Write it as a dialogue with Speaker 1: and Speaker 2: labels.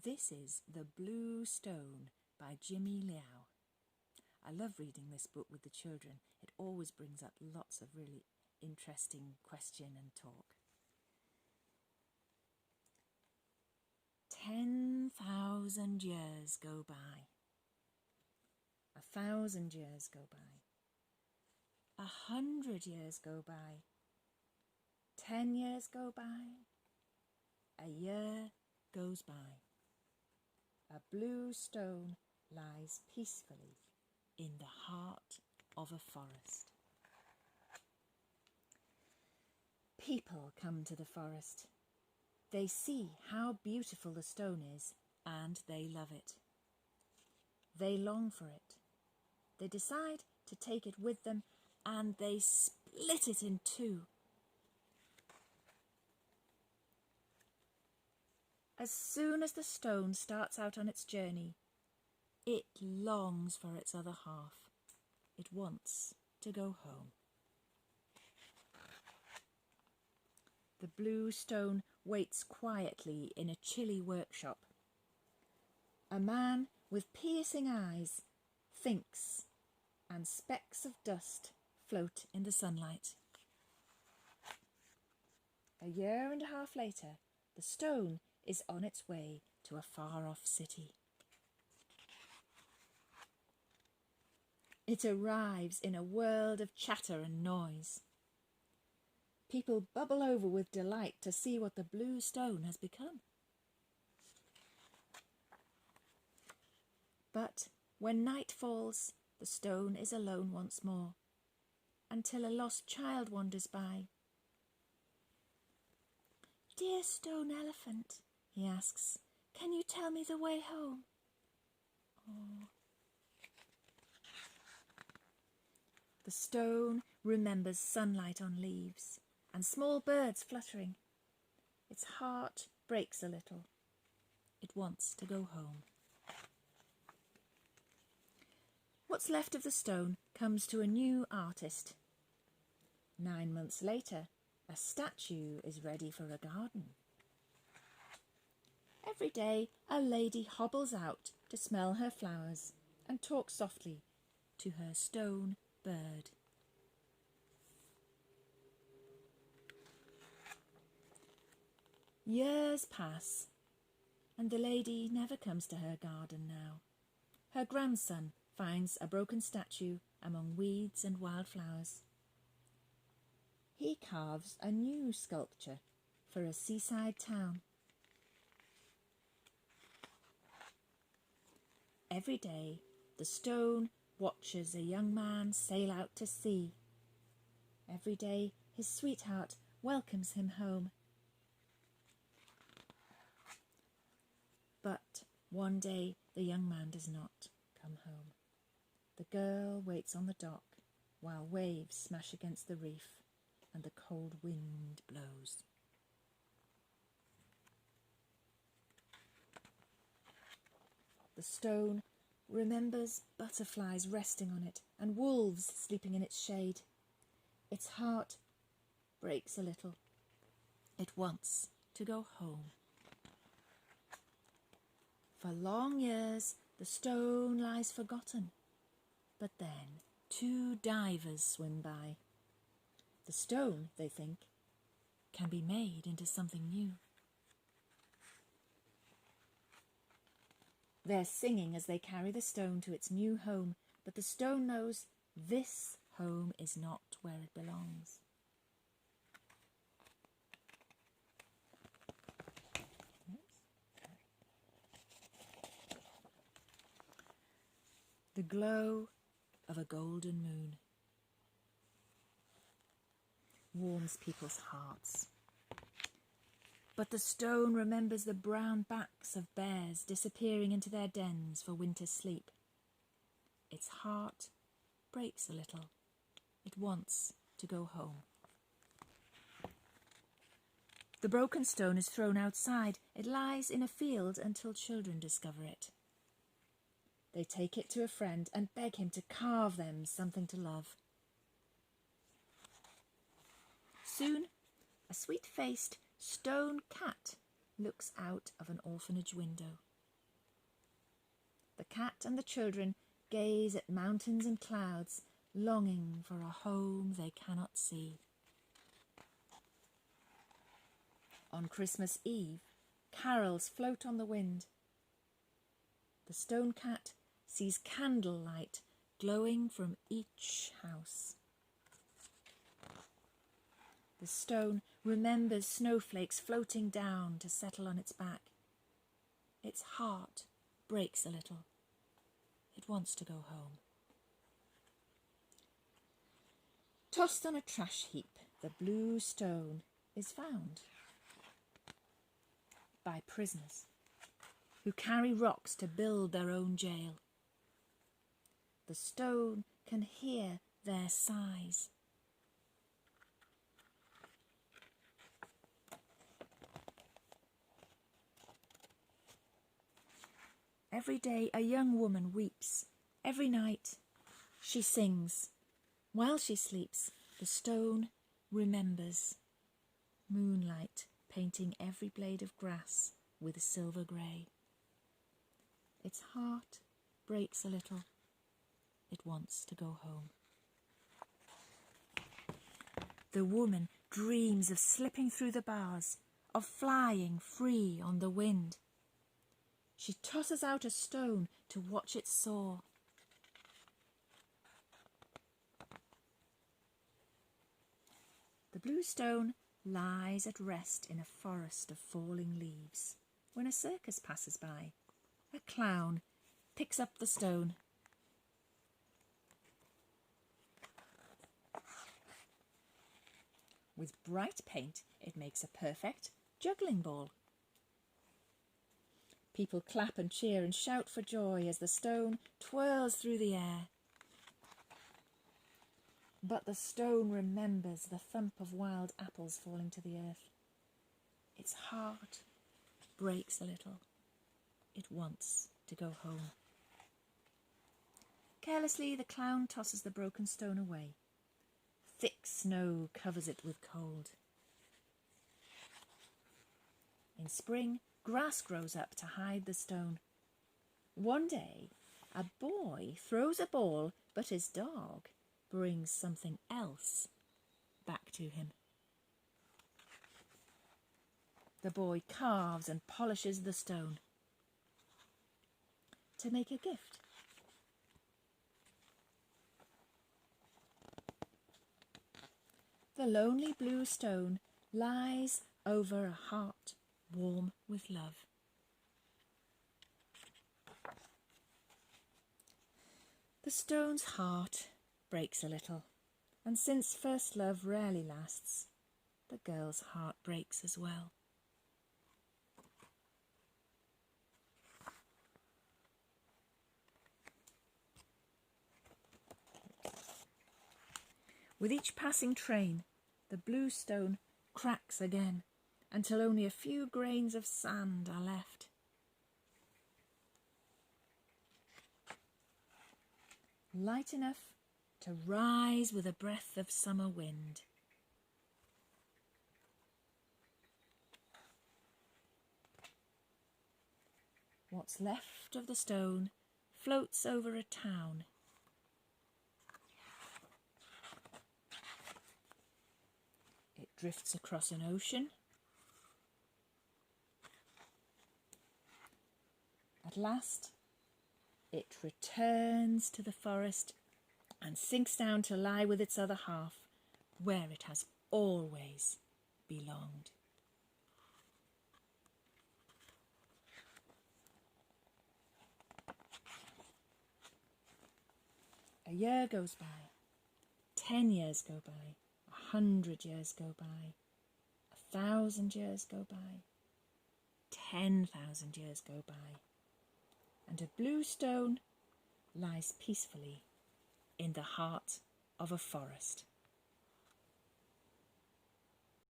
Speaker 1: This is The Blue Stone by Jimmy Liao. I love reading this book with the children. It always brings up lots of really interesting question and talk. 10,000 years go by. 1,000 years go by. 100 years go by. 10 years go by. A year goes by. A blue stone lies peacefully in the heart of a forest. People come to the forest. They see how beautiful the stone is and they love it. They long for it. They decide to take it with them and they split it in two. As soon as the stone starts out on its journey, it longs for its other half. It wants to go home. The blue stone waits quietly in a chilly workshop. A man with piercing eyes thinks, and specks of dust float in the sunlight. A year and a half later, the stone is on its way to a far-off city. It arrives in a world of chatter and noise. People bubble over with delight to see what the blue stone has become. But when night falls, the stone is alone once more, until a lost child wanders by. "Dear stone elephant," he asks, "can you tell me the way home?" Oh. The stone remembers sunlight on leaves and small birds fluttering. Its heart breaks a little. It wants to go home. What's left of the stone comes to a new artist. 9 months later, a statue is ready for a garden. Every day, a lady hobbles out to smell her flowers and talk softly to her stone bird. Years pass, and the lady never comes to her garden now. Her grandson finds a broken statue among weeds and wildflowers. He carves a new sculpture for a seaside town. Every day, the stone watches a young man sail out to sea. Every day, his sweetheart welcomes him home. But one day, the young man does not come home. The girl waits on the dock while waves smash against the reef and the cold wind blows. The stone remembers butterflies resting on it and wolves sleeping in its shade. Its heart breaks a little. It wants to go home. For long years, the stone lies forgotten. But then 2 divers swim by. The stone, they think, can be made into something new. They're singing as they carry the stone to its new home, but the stone knows this home is not where it belongs. The glow of a golden moon warms people's hearts. But the stone remembers the brown backs of bears disappearing into their dens for winter sleep. Its heart breaks a little. It wants to go home. The broken stone is thrown outside. It lies in a field until children discover it. They take it to a friend and beg him to carve them something to love. Soon, a sweet-faced stone cat looks out of an orphanage window. The cat and the children gaze at mountains and clouds, longing for a home they cannot see. On Christmas Eve, carols float on the wind. The stone cat sees candlelight glowing from each house. The stone remembers snowflakes floating down to settle on its back. Its heart breaks a little. It wants to go home. Tossed on a trash heap, the blue stone is found by prisoners who carry rocks to build their own jail. The stone can hear their sighs. Every day a young woman weeps. Every night she sings. While she sleeps, the stone remembers. Moonlight painting every blade of grass with silver grey. Its heart breaks a little. It wants to go home. The woman dreams of slipping through the bars, of flying free on the wind. She tosses out a stone to watch it soar. The blue stone lies at rest in a forest of falling leaves. When a circus passes by, a clown picks up the stone. With bright paint, it makes a perfect juggling ball. People clap and cheer and shout for joy as the stone twirls through the air. But the stone remembers the thump of wild apples falling to the earth. Its heart breaks a little. It wants to go home. Carelessly, the clown tosses the broken stone away. Thick snow covers it with cold. In spring, grass grows up to hide the stone. One day, a boy throws a ball, but his dog brings something else back to him. The boy carves and polishes the stone to make a gift. The lonely blue stone lies over a heart warm with love. The stone's heart breaks a little, and since first love rarely lasts, the girl's heart breaks as well. With each passing train, the blue stone cracks again, until only a few grains of sand are left. Light enough to rise with a breath of summer wind. What's left of the stone floats over a town. It drifts across an ocean. At last, it returns to the forest and sinks down to lie with its other half, where it has always belonged. A year goes by, 10 years go by, 100 years go by, 1,000 years go by, 10,000 years go by, and a blue stone lies peacefully in the heart of a forest.